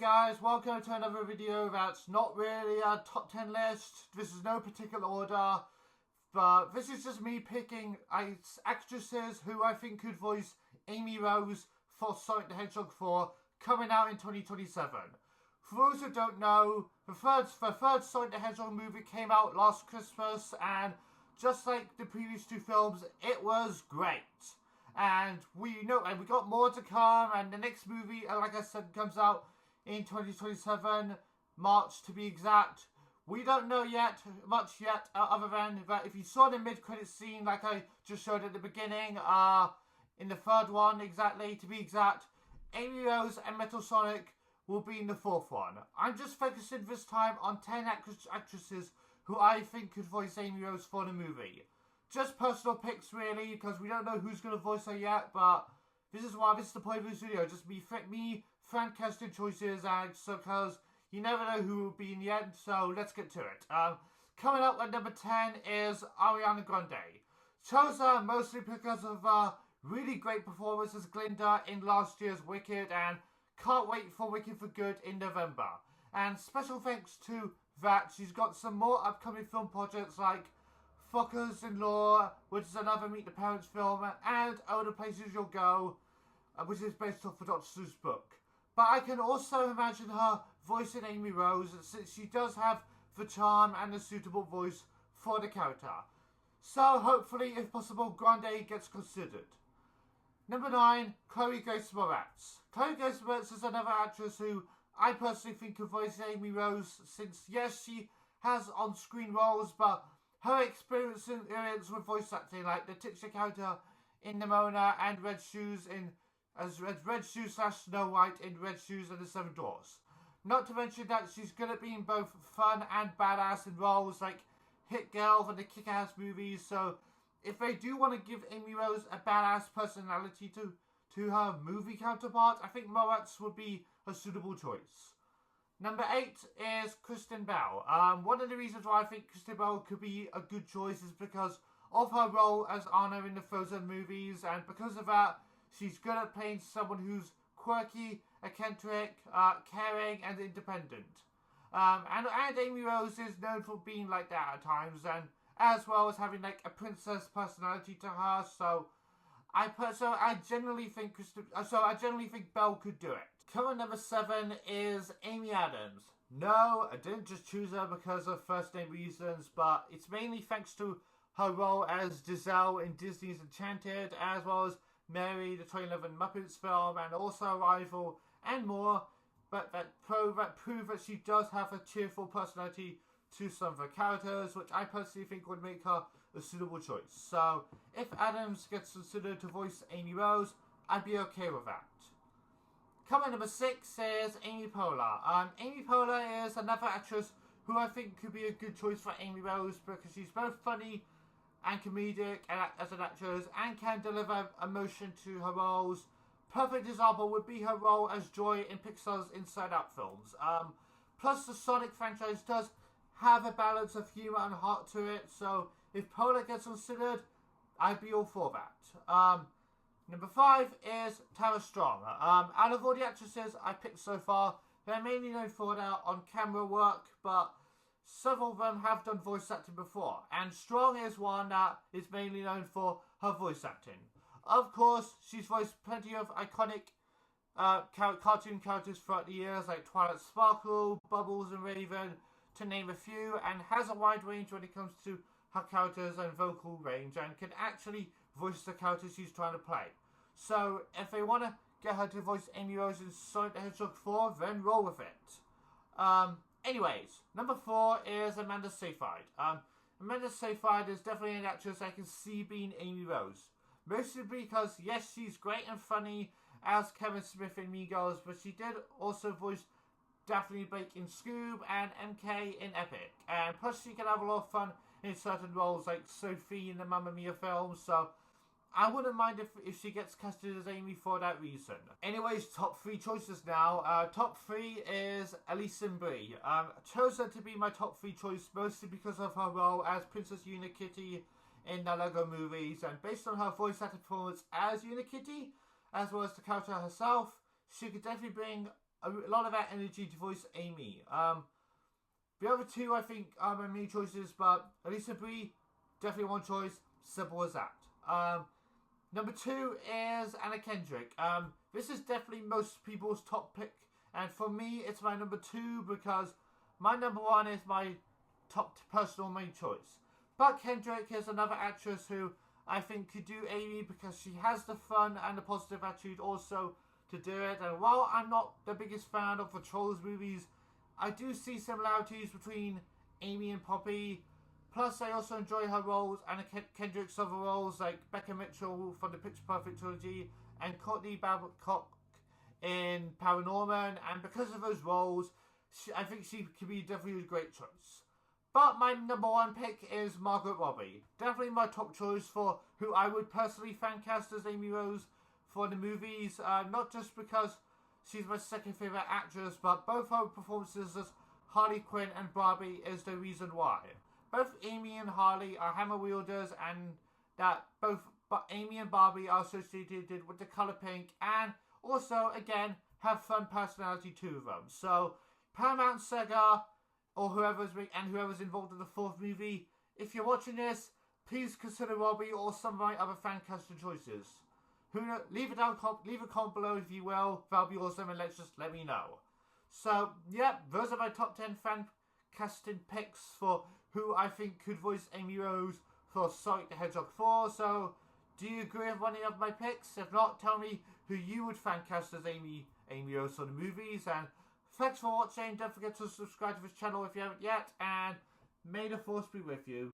guys, welcome to another video that's not really a top 10 list. This is no particular order, but this is just me picking actresses who I think could voice Amy Rose for Sonic the Hedgehog 4 coming out in 2027. For those who don't know, the third Sonic the Hedgehog movie came out last Christmas, and just like the previous two films, it was great. And we got more to come, and the next movie, like I said, comes out in 2027, March to be exact. We don't know much yet, other than that if you saw the mid-credits scene, like I just showed at the beginning, in the third one, to be exact, Amy Rose and Metal Sonic will be in the fourth one. I'm just focusing this time on 10 actresses who I think could voice Amy Rose for the movie. Just personal picks, really, because we don't know who's going to voice her yet, but this is the point of this video, just me fan casting choices, and so, because you never know who will be in the end, so let's get to it. Coming up at number 10 is Ariana Grande. Chose her mostly because of her really great performance as Glinda in last year's Wicked, and can't wait for Wicked for Good in November. And special thanks to that, she's got some more upcoming film projects like Fuckers-in-Law, which is another Meet the Parents film, and Oh the Places You'll Go, which is based off of Dr. Seuss' book. But I can also imagine her voicing Amy Rose, since she does have the charm and the suitable voice for the character. So hopefully, if possible, Grande gets considered. Number 9, Chloe Grace Moretz. Chloe Grace Moretz is another actress who I personally think could voice Amy Rose, since yes, she has on-screen roles, but her experience with voice acting, like the titular character in Nimona and Red Shoes as Red Shoes / Snow White in Red Shoes and the Seven Dwarfs. Not to mention that she's going to be in both fun and badass in roles like Hit Girl and the Kick-Ass movies, so if they do want to give Amy Rose a badass personality to her movie counterpart, I think Moretz would be a suitable choice. Number 8 is Kristen Bell. One of the reasons why I think Kristen Bell could be a good choice is because of her role as Anna in the Frozen movies, and because of that, she's good at playing someone who's quirky, eccentric, caring, and independent. And Amy Rose is known for being like that at times, and as well as having like a princess personality to her. So I generally think Belle could do it. Current number 7 is Amy Adams. No, I didn't just choose her because of first name reasons, but it's mainly thanks to her role as Giselle in Disney's Enchanted, as well as Mary, the 2011 Muppets film, and also Arrival, and more, but that prove that she does have a cheerful personality to some of her characters, which I personally think would make her a suitable choice. So, if Adams gets considered to voice Amy Rose, I'd be okay with that. Coming number 6 is Amy Poehler. Amy Poehler is another actress who I think could be a good choice for Amy Rose, because she's both funny and comedic as an actress, and can deliver emotion to her roles. Perfect example would be her role as Joy in Pixar's Inside Out films. Plus, the Sonic franchise does have a balance of humour and heart to it, so if Poehler gets considered, I'd be all for that. Number 5 is Tara Strong. Out of all the actresses I picked so far, they're mainly known for their on-camera work, but several of them have done voice acting before, and Strong is one that is mainly known for her voice acting. Of course, she's voiced plenty of iconic cartoon characters throughout the years, like Twilight Sparkle, Bubbles, and Raven, to name a few, and has a wide range when it comes to her characters and vocal range, and can actually voice the characters she's trying to play. So, if they want to get her to voice Amy Rose in Sonic the Hedgehog 4, then roll with it. Anyways, number 4 is Amanda Seyfried. Amanda Seyfried is definitely an actress I can see being Amy Rose. Mostly because, yes, she's great and funny as Kevin Smith in Mean Girls, but she did also voice Daphne Blake in Scoob and MK in Epic. And plus, she can have a lot of fun in certain roles like Sophie in the Mamma Mia films, so I wouldn't mind if she gets casted as Amy for that reason. Anyways, top 3 choices now. Top 3 is Alison Brie. Chose her to be my top 3 choice mostly because of her role as Princess Unikitty in the Lego movies, and based on her voice acting performance as Unikitty, as well as the character herself, she could definitely bring a lot of that energy to voice Amy. The other two, I think, are my main choices, but Elisa Brie, definitely one choice. Simple as that. Number 2 is Anna Kendrick. This is definitely most people's top pick, and for me, it's my number 2 because my number 1 is my top personal main choice. But Kendrick is another actress who I think could do Amy because she has the fun and the positive attitude also to do it. And while I'm not the biggest fan of the Trolls movies, I do see similarities between Amy and Poppy. Plus, I also enjoy her roles and Kendrick's other roles like Becca Mitchell from the Pitch Perfect trilogy and Courtney Babcock in Paranorman. And because of those roles, I think she could be definitely a great choice. But my number 1 pick is Margot Robbie. Definitely my top choice for who I would personally fan cast as Amy Rose for the movies. Not just because she's my second favourite actress, but both her performances as Harley Quinn and Barbie is the reason why. Both Amy and Harley are hammer wielders, and that both Amy and Barbie are associated with the colour pink, and also, again, have fun personality to them. So, Paramount, Sega, or whoever's involved in the 4th movie, if you're watching this, please consider Robbie or some of my other fan casting choices. Leave a comment below if you will. That'll be awesome, and let me know. So, yeah, those are my top 10 fan casting picks for who I think could voice Amy Rose for Sonic the Hedgehog 4. So, do you agree with any of my picks? If not, tell me who you would fan cast as Amy Rose for the movies. And thanks for watching. Don't forget to subscribe to this channel if you haven't yet. And may the force be with you.